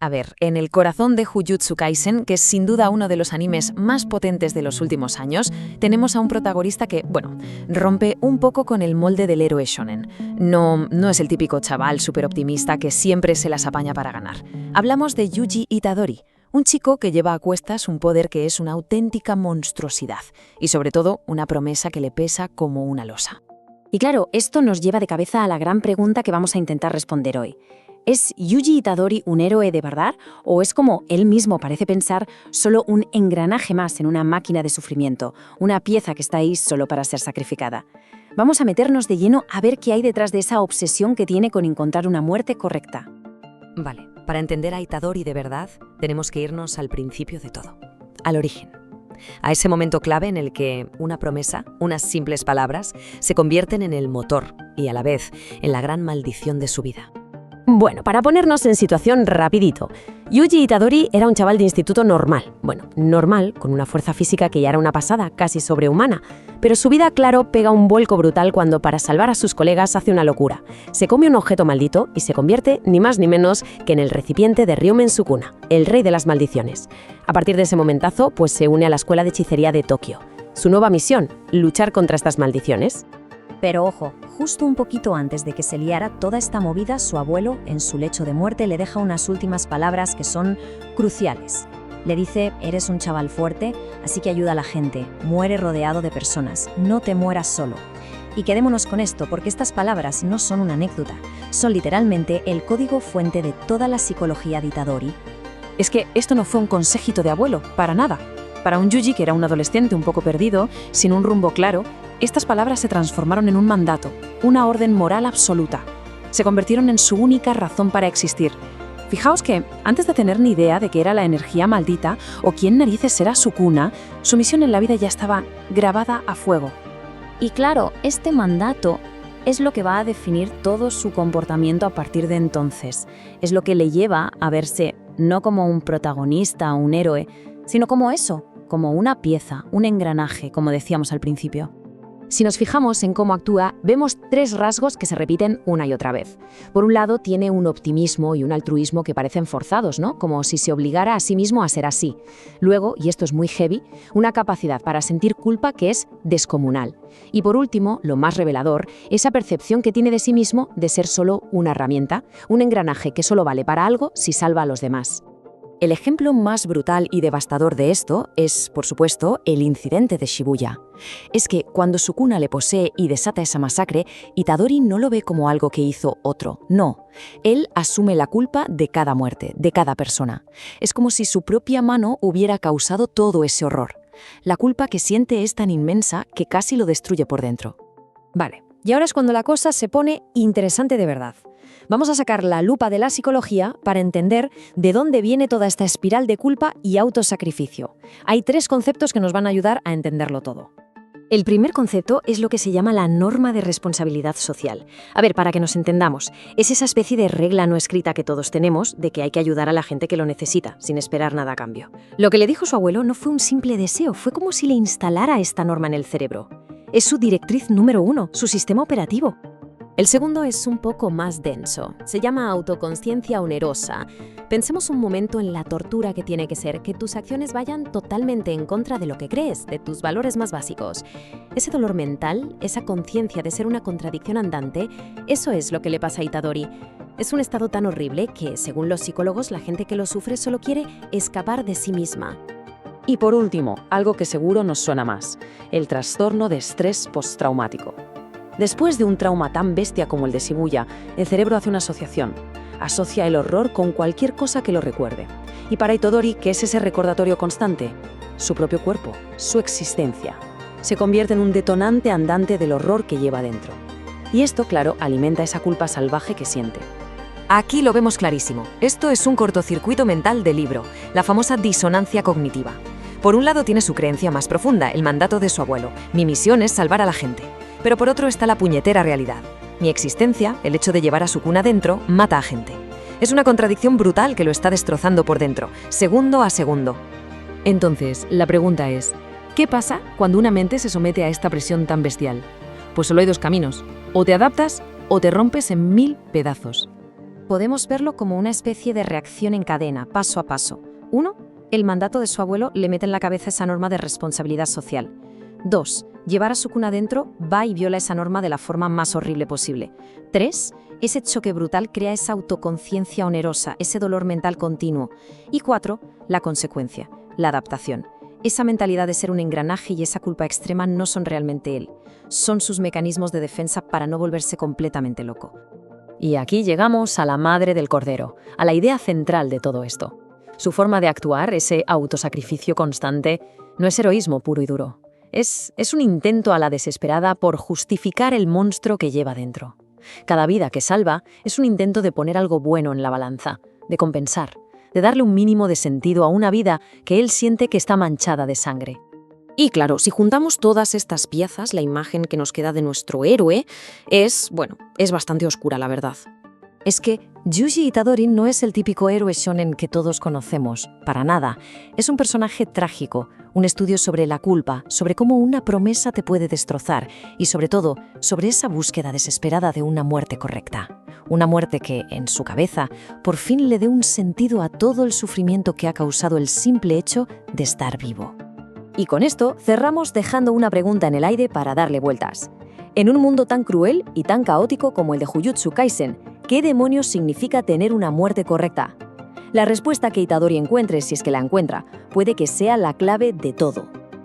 A ver, en el corazón de Jujutsu Kaisen, que es sin duda uno de los animes más potentes de los últimos años, tenemos a un protagonista que, rompe un poco con el molde del héroe shonen. No es el típico chaval súper optimista que siempre se las apaña para ganar. Hablamos de Yuji Itadori, un chico que lleva a cuestas un poder que es una auténtica monstruosidad y, sobre todo, una promesa que le pesa como una losa. Y claro, esto nos lleva de cabeza a la gran pregunta que vamos a intentar responder hoy. ¿Es Yuji Itadori un héroe de verdad o es, como él mismo parece pensar, solo un engranaje más en una máquina de sufrimiento, una pieza que está ahí solo para ser sacrificada? Vamos a meternos de lleno a ver qué hay detrás de esa obsesión que tiene con encontrar una muerte correcta. Vale, para entender a Itadori de verdad, tenemos que irnos al principio de todo, al origen. A ese momento clave en el que una promesa, unas simples palabras, se convierten en el motor y a la vez en la gran maldición de su vida. Bueno, para ponernos en situación rapidito, Yuji Itadori era un chaval de instituto normal. Normal, con una fuerza física que ya era una pasada, casi sobrehumana. Pero su vida, claro, pega un vuelco brutal cuando, para salvar a sus colegas, hace una locura. Se come un objeto maldito y se convierte, ni más ni menos, que en el recipiente de Ryomen Sukuna, el rey de las maldiciones. A partir de ese momentazo, pues se une a la escuela de hechicería de Tokio. Su nueva misión, luchar contra estas maldiciones. Pero ojo, justo un poquito antes de que se liara toda esta movida, su abuelo, en su lecho de muerte, le deja unas últimas palabras que son cruciales. Le dice: eres un chaval fuerte, así que ayuda a la gente, muere rodeado de personas, no te mueras solo. Y quedémonos con esto, porque estas palabras no son una anécdota, son literalmente el código fuente de toda la psicología de Itadori. Es que esto no fue un consejito de abuelo, para nada. Para un Yuji que era un adolescente un poco perdido, sin un rumbo claro, estas palabras se transformaron en un mandato, una orden moral absoluta. Se convirtieron en su única razón para existir. Fijaos que, antes de tener ni idea de qué era la energía maldita o quién narices era Sukuna, su misión en la vida ya estaba grabada a fuego. Y claro, este mandato es lo que va a definir todo su comportamiento a partir de entonces. Es lo que le lleva a verse no como un protagonista o un héroe, sino como eso, como una pieza, un engranaje, como decíamos al principio. Si nos fijamos en cómo actúa, vemos tres rasgos que se repiten una y otra vez. Por un lado, tiene un optimismo y un altruismo que parecen forzados, ¿no? Como si se obligara a sí mismo a ser así. Luego, y esto es muy heavy, una capacidad para sentir culpa que es descomunal. Y por último, lo más revelador, esa percepción que tiene de sí mismo de ser solo una herramienta, un engranaje que solo vale para algo si salva a los demás. El ejemplo más brutal y devastador de esto es, por supuesto, el incidente de Shibuya. Es que cuando Sukuna le posee y desata esa masacre, Itadori no lo ve como algo que hizo otro, no. Él asume la culpa de cada muerte, de cada persona. Es como si su propia mano hubiera causado todo ese horror. La culpa que siente es tan inmensa que casi lo destruye por dentro. Vale, y ahora es cuando la cosa se pone interesante de verdad. Vamos a sacar la lupa de la psicología para entender de dónde viene toda esta espiral de culpa y autosacrificio. Hay tres conceptos que nos van a ayudar a entenderlo todo. El primer concepto es lo que se llama la norma de responsabilidad social. A ver, para que nos entendamos, es esa especie de regla no escrita que todos tenemos de que hay que ayudar a la gente que lo necesita, sin esperar nada a cambio. Lo que le dijo su abuelo no fue un simple deseo, fue como si le instalara esta norma en el cerebro. Es su directriz número 1, su sistema operativo. El segundo es un poco más denso. Se llama autoconsciencia onerosa. Pensemos un momento en la tortura que tiene que ser que tus acciones vayan totalmente en contra de lo que crees, de tus valores más básicos. Ese dolor mental, esa conciencia de ser una contradicción andante, eso es lo que le pasa a Itadori. Es un estado tan horrible que, según los psicólogos, la gente que lo sufre solo quiere escapar de sí misma. Y por último, algo que seguro nos suena más, el trastorno de estrés postraumático. Después de un trauma tan bestia como el de Shibuya, el cerebro hace una asociación. Asocia el horror con cualquier cosa que lo recuerde. Y para Itadori, ¿qué es ese recordatorio constante? Su propio cuerpo, su existencia. Se convierte en un detonante andante del horror que lleva dentro. Y esto, claro, alimenta esa culpa salvaje que siente. Aquí lo vemos clarísimo. Esto es un cortocircuito mental del libro, la famosa disonancia cognitiva. Por un lado tiene su creencia más profunda, el mandato de su abuelo. Mi misión es salvar a la gente. Pero por otro está la puñetera realidad. Mi existencia, el hecho de llevar a Sukuna dentro, mata a gente. Es una contradicción brutal que lo está destrozando por dentro, segundo a segundo. Entonces, la pregunta es, ¿qué pasa cuando una mente se somete a esta presión tan bestial? Pues solo hay dos caminos. O te adaptas o te rompes en 1000 pedazos. Podemos verlo como una especie de reacción en cadena, paso a paso. 1. El mandato de su abuelo le mete en la cabeza esa norma de responsabilidad social. 2. Llevar a Sukuna dentro va y viola esa norma de la forma más horrible posible. 3. Ese choque brutal crea esa autoconciencia onerosa, ese dolor mental continuo. Y 4. La consecuencia, la adaptación. Esa mentalidad de ser un engranaje y esa culpa extrema no son realmente él. Son sus mecanismos de defensa para no volverse completamente loco. Y aquí llegamos a la madre del cordero, a la idea central de todo esto. Su forma de actuar, ese autosacrificio constante, no es heroísmo puro y duro. Es un intento a la desesperada por justificar el monstruo que lleva dentro. Cada vida que salva es un intento de poner algo bueno en la balanza, de compensar, de darle un mínimo de sentido a una vida que él siente que está manchada de sangre. Y claro, si juntamos todas estas piezas, la imagen que nos queda de nuestro héroe es bastante oscura, la verdad. Es que Yuji Itadori no es el típico héroe shonen que todos conocemos, para nada. Es un personaje trágico, un estudio sobre la culpa, sobre cómo una promesa te puede destrozar y sobre todo, sobre esa búsqueda desesperada de una muerte correcta. Una muerte que, en su cabeza, por fin le dé un sentido a todo el sufrimiento que ha causado el simple hecho de estar vivo. Y con esto cerramos dejando una pregunta en el aire para darle vueltas. En un mundo tan cruel y tan caótico como el de Jujutsu Kaisen, ¿qué demonios significa tener una muerte correcta? La respuesta que Itadori encuentre, si es que la encuentra, puede que sea la clave de todo.